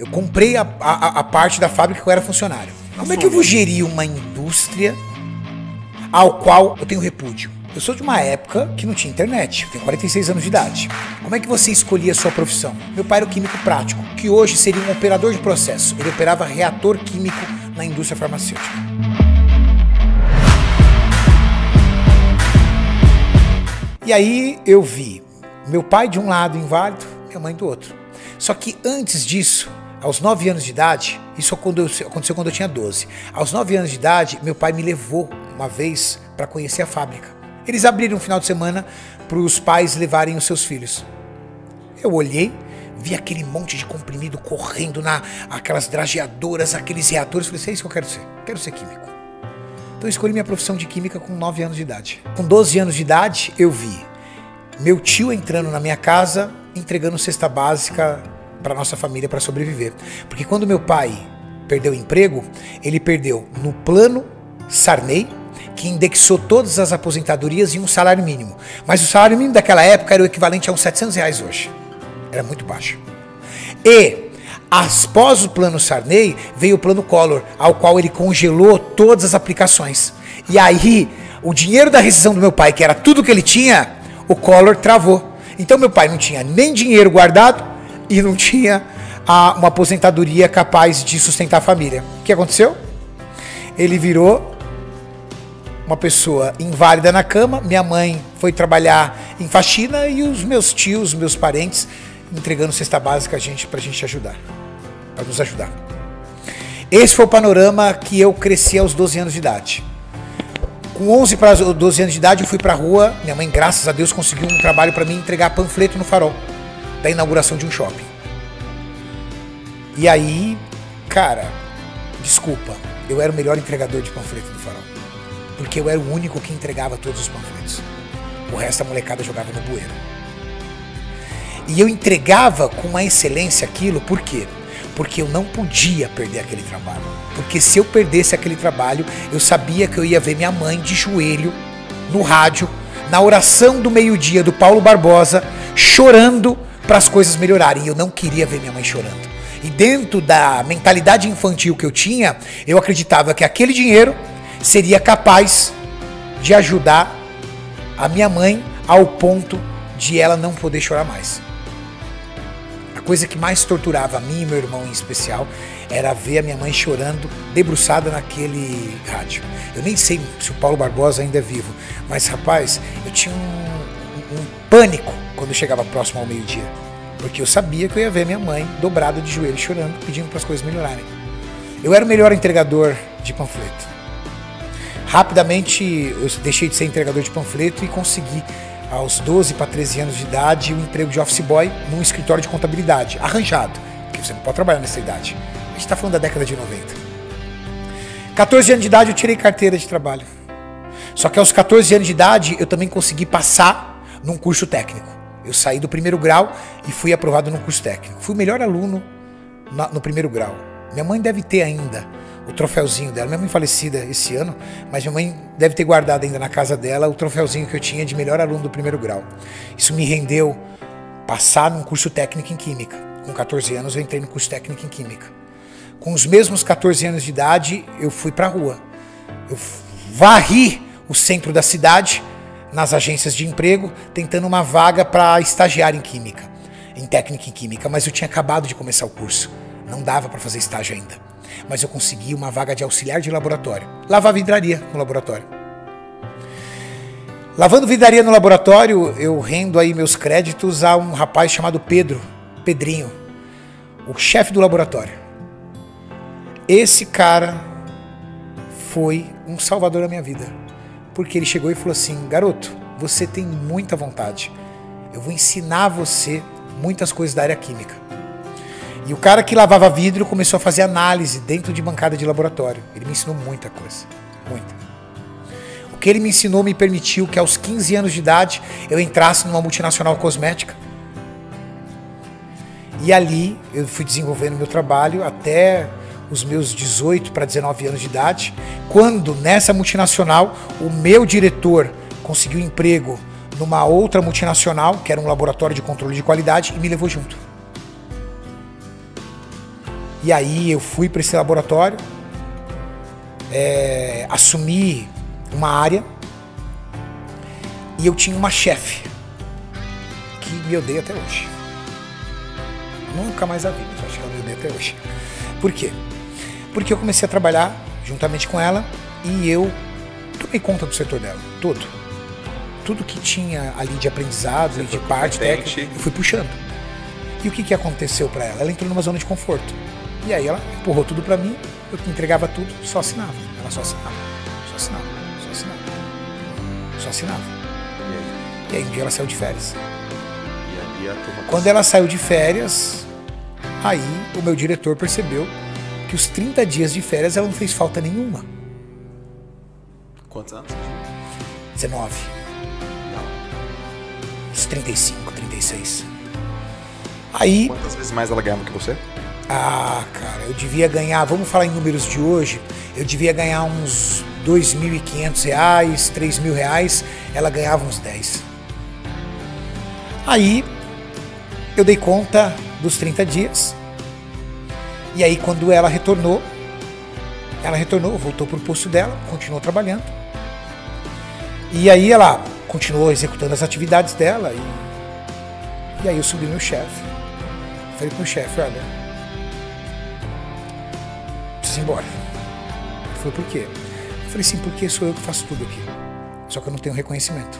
Eu comprei a parte da fábrica que eu era funcionário. Como é que eu vou gerir uma indústria ao qual eu tenho repúdio? Eu sou de uma época que não tinha internet, eu tenho 46 anos de idade. Como é que você escolhia a sua profissão? Meu pai era o químico prático, que hoje seria um operador de processo. Ele operava reator químico na indústria farmacêutica. E aí eu vi meu pai de um lado inválido, minha mãe do outro. Só que antes disso, aos 9 anos de idade, isso aconteceu quando eu tinha 12. Aos 9 anos de idade, meu pai me levou uma vez para conhecer a fábrica. Eles abriram um final de semana para os pais levarem os seus filhos. Eu olhei, vi aquele monte de comprimido correndo aquelas drageadoras, aqueles reatores. Falei, é isso que eu quero ser. Quero ser químico. Então eu escolhi minha profissão de química com 9 anos de idade. Com 12 anos de idade, eu vi meu tio entrando na minha casa, entregando cesta básica para nossa família para sobreviver. Porque quando meu pai perdeu o emprego, ele perdeu no plano Sarney, que indexou todas as aposentadorias em um salário mínimo. Mas o salário mínimo daquela época era o equivalente a uns R$700 hoje. Era muito baixo. E, após o plano Sarney, veio o plano Collor, ao qual ele congelou todas as aplicações. E aí, o dinheiro da rescisão do meu pai, que era tudo que ele tinha, o Collor travou. Então meu pai não tinha nem dinheiro guardado e não tinha uma aposentadoria capaz de sustentar a família. O que aconteceu? Ele virou uma pessoa inválida na cama, minha mãe foi trabalhar em faxina e os meus tios, meus parentes, entregando cesta básica pra gente ajudar, para nos ajudar. Esse foi o panorama que eu cresci aos 12 anos de idade. Com 11 para 12 anos de idade eu fui pra rua, minha mãe, graças a Deus, conseguiu um trabalho para mim entregar panfleto no Farol, da inauguração de um shopping. E aí, cara, desculpa, eu era o melhor entregador de panfleto do Farol. Porque eu era o único que entregava todos os panfletos. O resto a molecada jogava no bueiro. E eu entregava com uma excelência aquilo, por quê? Porque eu não podia perder aquele trabalho. Porque se eu perdesse aquele trabalho, eu sabia que eu ia ver minha mãe de joelho, no rádio, na oração do meio-dia do Paulo Barbosa, chorando para as coisas melhorarem. E eu não queria ver minha mãe chorando. E dentro da mentalidade infantil que eu tinha, eu acreditava que aquele dinheiro seria capaz de ajudar a minha mãe ao ponto de ela não poder chorar mais. A coisa que mais torturava a mim e meu irmão em especial era ver a minha mãe chorando, debruçada naquele rádio. Eu nem sei se o Paulo Barbosa ainda é vivo, mas rapaz, eu tinha um pânico quando eu chegava próximo ao meio-dia, porque eu sabia que eu ia ver minha mãe dobrada de joelho chorando, pedindo para as coisas melhorarem. Eu era o melhor entregador de panfleto. Rapidamente eu deixei de ser entregador de panfleto e consegui, aos 12 para 13 anos de idade, um emprego de office boy num escritório de contabilidade, arranjado, porque você não pode trabalhar nessa idade. A gente está falando da década de 90. 14 anos de idade eu tirei carteira de trabalho. Só que aos 14 anos de idade eu também consegui passar num curso técnico. Eu saí do primeiro grau e fui aprovado num curso técnico. Fui o melhor aluno no primeiro grau. Minha mãe deve ter ainda o troféuzinho dela. Minha mãe falecida esse ano, mas minha mãe deve ter guardado ainda na casa dela o troféuzinho que eu tinha de melhor aluno do primeiro grau. Isso me rendeu passar num curso técnico em Química. Com 14 anos eu entrei no curso técnico em Química. Com os mesmos 14 anos de idade, eu fui pra rua. Eu varri o centro da cidade, nas agências de emprego, tentando uma vaga para estagiar em Química, em técnica em Química, mas eu tinha acabado de começar o curso. Não dava para fazer estágio ainda. Mas eu consegui uma vaga de auxiliar de laboratório. Lavar vidraria no laboratório. Lavando vidraria no laboratório, eu rendo aí meus créditos a um rapaz chamado Pedrinho, o chefe do laboratório. Esse cara foi um salvador da minha vida. Porque ele chegou e falou assim, garoto, você tem muita vontade. Eu vou ensinar você muitas coisas da área química. E o cara que lavava vidro começou a fazer análise dentro de bancada de laboratório. Ele me ensinou muita coisa, muita. O que ele me ensinou me permitiu que aos 15 anos de idade eu entrasse numa multinacional cosmética. E ali eu fui desenvolvendo meu trabalho até os meus 18 para 19 anos de idade, quando nessa multinacional o meu diretor conseguiu emprego numa outra multinacional, que era um laboratório de controle de qualidade, e me levou junto. E aí eu fui para esse laboratório, assumi uma área e eu tinha uma chefe que me odeia até hoje. Nunca mais a vi, mas acho que ela me odeia até hoje. Por quê? Porque eu comecei a trabalhar juntamente com ela e eu tomei conta do setor dela, todo. Tudo que tinha ali de aprendizado e de parte técnica, eu fui puxando. E o que aconteceu para ela? Ela entrou numa zona de conforto. E aí ela empurrou tudo para mim, eu entregava tudo, só assinava. Ela só assinava, só assinava, só assinava, só assinava. E aí um dia ela saiu de férias. E a turma... Quando ela saiu de férias, aí o meu diretor percebeu que os 30 dias de férias ela não fez falta nenhuma. Quantos anos? 19. Uns 35, 36. Aí... Quantas vezes mais ela ganhava que você? Ah, cara, eu devia ganhar, vamos falar em números de hoje, eu devia ganhar uns R$2.500, R$3.000, ela ganhava uns 10. Aí, eu dei conta dos 30 dias, e aí quando ela retornou, voltou pro posto dela, continuou trabalhando, e aí ela continuou executando as atividades dela, e aí eu subi no meu chefe, falei pro meu chefe, olha, preciso ir embora. Ele falou, por quê? Eu falei, sim, porque sou eu que faço tudo aqui. Só que eu não tenho reconhecimento.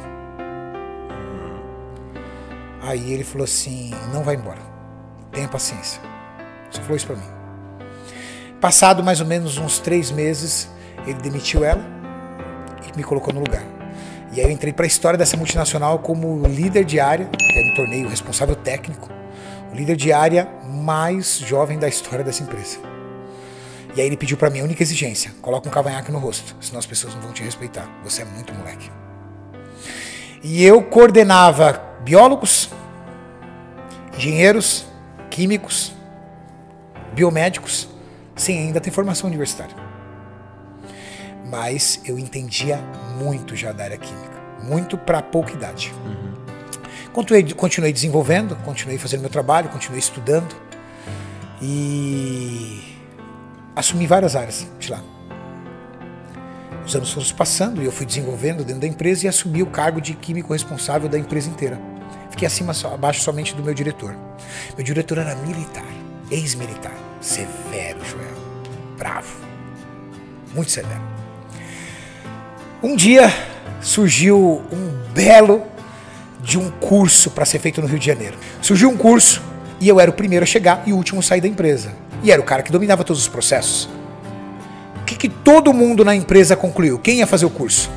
Aí ele falou assim, não vai embora. Tenha paciência. Só falou isso pra mim. Passado mais ou menos uns 3 meses, ele demitiu ela e me colocou no lugar. E aí eu entrei pra história dessa multinacional como líder de área, que aí me tornei o responsável técnico, o líder de área mais jovem da história dessa empresa. E aí ele pediu pra mim a única exigência, coloca um cavanhaque no rosto, senão as pessoas não vão te respeitar, você é muito moleque. E eu coordenava biólogos, engenheiros, químicos, biomédicos, sem ainda ter formação universitária. Mas eu entendia muito já da área química, muito para pouca idade. Continuei desenvolvendo, continuei fazendo meu trabalho, continuei estudando e assumi várias áreas de lá. Os anos foram se passando e eu fui desenvolvendo dentro da empresa e assumi o cargo de químico responsável da empresa inteira. Fiquei abaixo somente do meu diretor. Meu diretor era militar, ex-militar, severo, Joel, bravo, muito severo. Um dia surgiu um belo de um curso para ser feito no Rio de Janeiro. Surgiu um curso e eu era o primeiro a chegar e o último a sair da empresa. E era o cara que dominava todos os processos. O que todo mundo na empresa concluiu? Quem ia fazer o curso?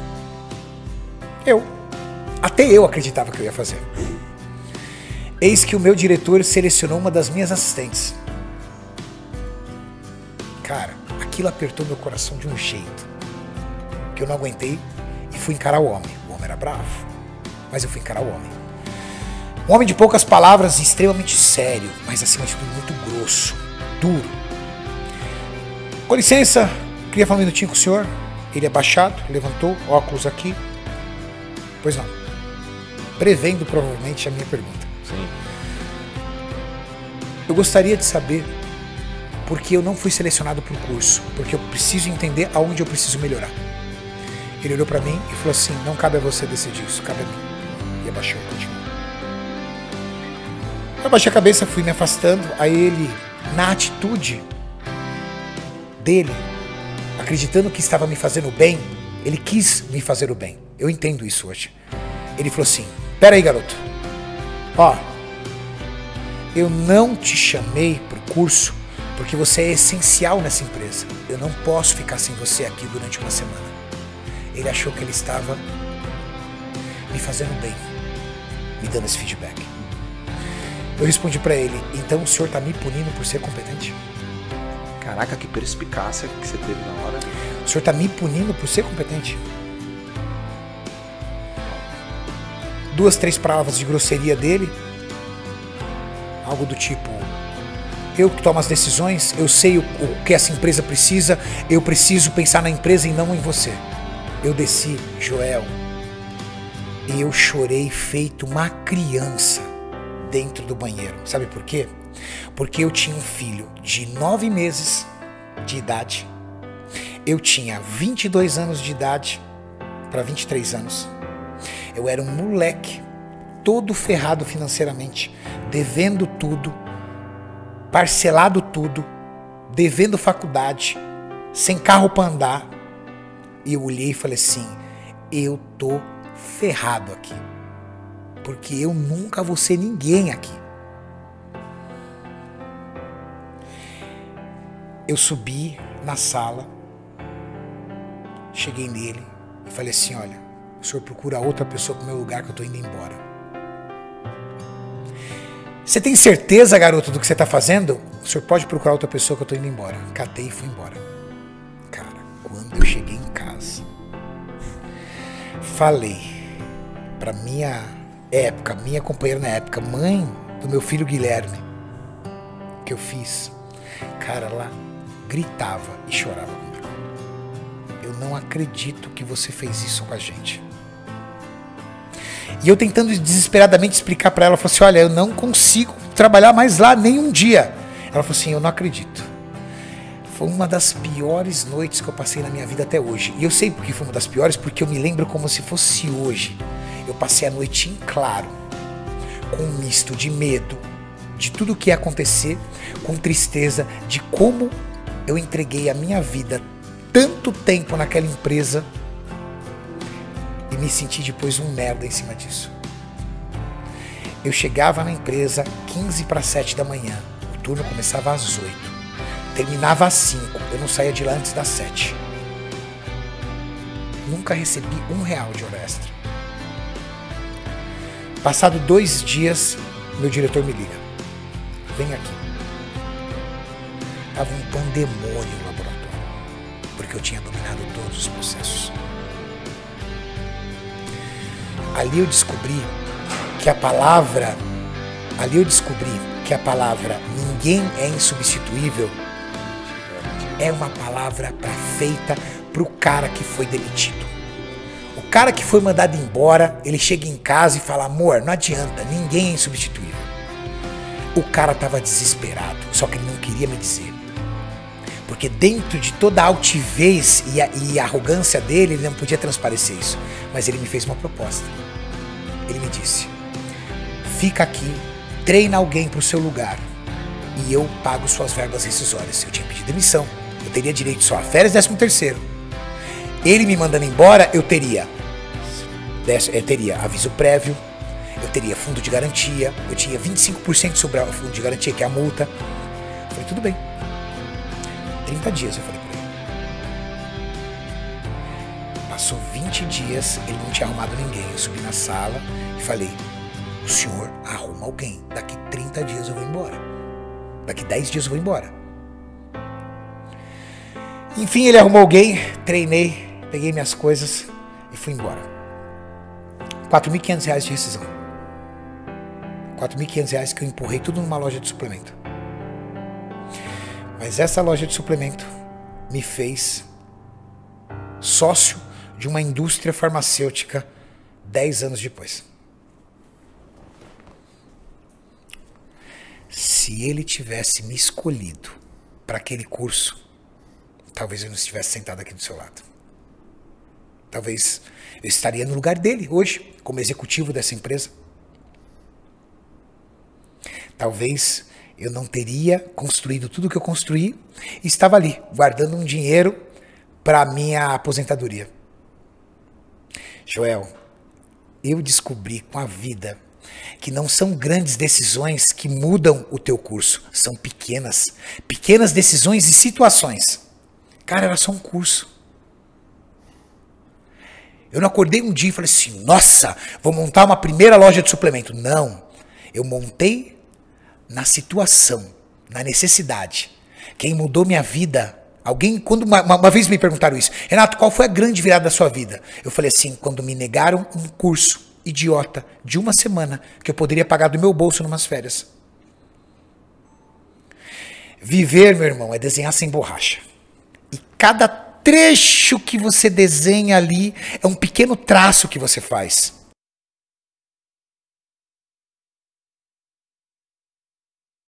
Eu. Até eu acreditava que eu ia fazer. Eis que o meu diretor selecionou uma das minhas assistentes. Cara, aquilo apertou meu coração de um jeito que eu não aguentei e fui encarar o homem. O homem era bravo, mas eu fui encarar o homem. Um homem de poucas palavras, extremamente sério, mas acima de tudo muito grosso, duro. Com licença, queria falar um minutinho com o senhor. Ele abaixado, levantou, óculos aqui. Pois não. Prevendo provavelmente a minha pergunta. Sim. Eu gostaria de saber por que eu não fui selecionado para o curso, porque eu preciso entender aonde eu preciso melhorar. Ele olhou para mim e falou assim, não cabe a você decidir isso, cabe a mim. E abaixou e continuou. Eu abaixei a cabeça, fui me afastando, aí ele, na atitude dele, acreditando que estava me fazendo bem, ele quis me fazer o bem. Eu entendo isso hoje. Ele falou assim, pera aí, garoto. Ó, eu não te chamei pro curso porque você é essencial nessa empresa. Eu não posso ficar sem você aqui durante uma semana. Ele achou que ele estava me fazendo bem, me dando esse feedback. Eu respondi pra ele, então o senhor tá me punindo por ser competente? Caraca, que perspicácia que você teve na hora. O senhor tá me punindo por ser competente? 2, 3 palavras de grosseria dele. Algo do tipo, eu que tomo as decisões, eu sei o que essa empresa precisa, eu preciso pensar na empresa e não em você. Eu desci, Joel, e eu chorei feito uma criança dentro do banheiro. Sabe por quê? Porque eu tinha um filho de 9 meses de idade. Eu tinha 22 anos de idade para 23 anos. Eu era um moleque, todo ferrado financeiramente, devendo tudo, parcelado tudo, devendo faculdade, sem carro para andar. E eu olhei e falei assim, eu tô ferrado aqui. Porque eu nunca vou ser ninguém aqui. Eu subi na sala, cheguei nele e falei assim, olha, o senhor procura outra pessoa pro meu lugar que eu tô indo embora. Você tem certeza, garoto, do que você tá fazendo? O senhor pode procurar outra pessoa que eu tô indo embora. Catei e fui embora. Cara, quando eu cheguei em casa, falei pra minha companheira na época, mãe do meu filho Guilherme, que eu fiz. Cara, ela gritava e chorava comigo. Eu não acredito que você fez isso com a gente. E eu tentando desesperadamente explicar pra ela, eu falei assim, olha, eu não consigo trabalhar mais lá nem um dia. Ela falou assim, eu não acredito. Foi uma das piores noites que eu passei na minha vida até hoje. E eu sei porque foi uma das piores, porque eu me lembro como se fosse hoje. Eu passei a noite em claro, com um misto de medo, de tudo o que ia acontecer, com tristeza, de como eu entreguei a minha vida tanto tempo naquela empresa e me senti depois um merda em cima disso. Eu chegava na empresa 15 para 7 da manhã, o turno começava às 8, terminava às 5, eu não saía de lá antes das 7. Nunca recebi R$1 de hora extra. Passado 2 dias, meu diretor me liga. Vem aqui. Tava um pandemônio no laboratório, porque eu tinha dominado todos os processos. Ali eu descobri que a palavra ninguém é insubstituível é uma palavra feita pro cara que foi demitido. O cara que foi mandado embora, ele chega em casa e fala, amor, não adianta, ninguém é insubstituível. O cara tava desesperado, só que ele não queria me dizer. Porque dentro de toda a altivez e a arrogância dele, ele não podia transparecer isso. Mas ele me fez uma proposta. Ele me disse, fica aqui, treina alguém pro seu lugar e eu pago suas verbas rescisórias. Eu tinha pedido demissão, eu teria direito só a férias e 13º. Ele me mandando embora, eu teria aviso prévio, eu teria fundo de garantia, eu tinha 25% sobre o fundo de garantia, que é a multa. Eu falei, tudo bem. 30 dias, eu falei pra ele. Passou 20 dias, ele não tinha arrumado ninguém. Eu subi na sala e falei, o senhor arruma alguém. Daqui 30 dias eu vou embora. Daqui 10 dias eu vou embora. Enfim, ele arrumou alguém, treinei, peguei minhas coisas e fui embora. R$4.500 de rescisão. R$4.500 que eu empurrei tudo numa loja de suplemento. Mas essa loja de suplemento me fez sócio de uma indústria farmacêutica 10 anos depois. Se ele tivesse me escolhido para aquele curso, talvez eu não estivesse sentado aqui do seu lado. Talvez eu estaria no lugar dele hoje, como executivo dessa empresa. Talvez eu não teria construído tudo que eu construí e estava ali, guardando um dinheiro para a minha aposentadoria. Joel, eu descobri com a vida que não são grandes decisões que mudam o teu curso, são pequenas decisões e situações. Cara, era só um curso. Eu não acordei um dia e falei assim, nossa, vou montar uma primeira loja de suplemento. Não, eu montei na situação, na necessidade. Quem mudou minha vida, alguém, quando uma vez me perguntaram isso, Renato, qual foi a grande virada da sua vida? Eu falei assim, quando me negaram um curso idiota de 1 semana que eu poderia pagar do meu bolso numas férias. Viver, meu irmão, é desenhar sem borracha. E cada trecho que você desenha ali é um pequeno traço que você faz.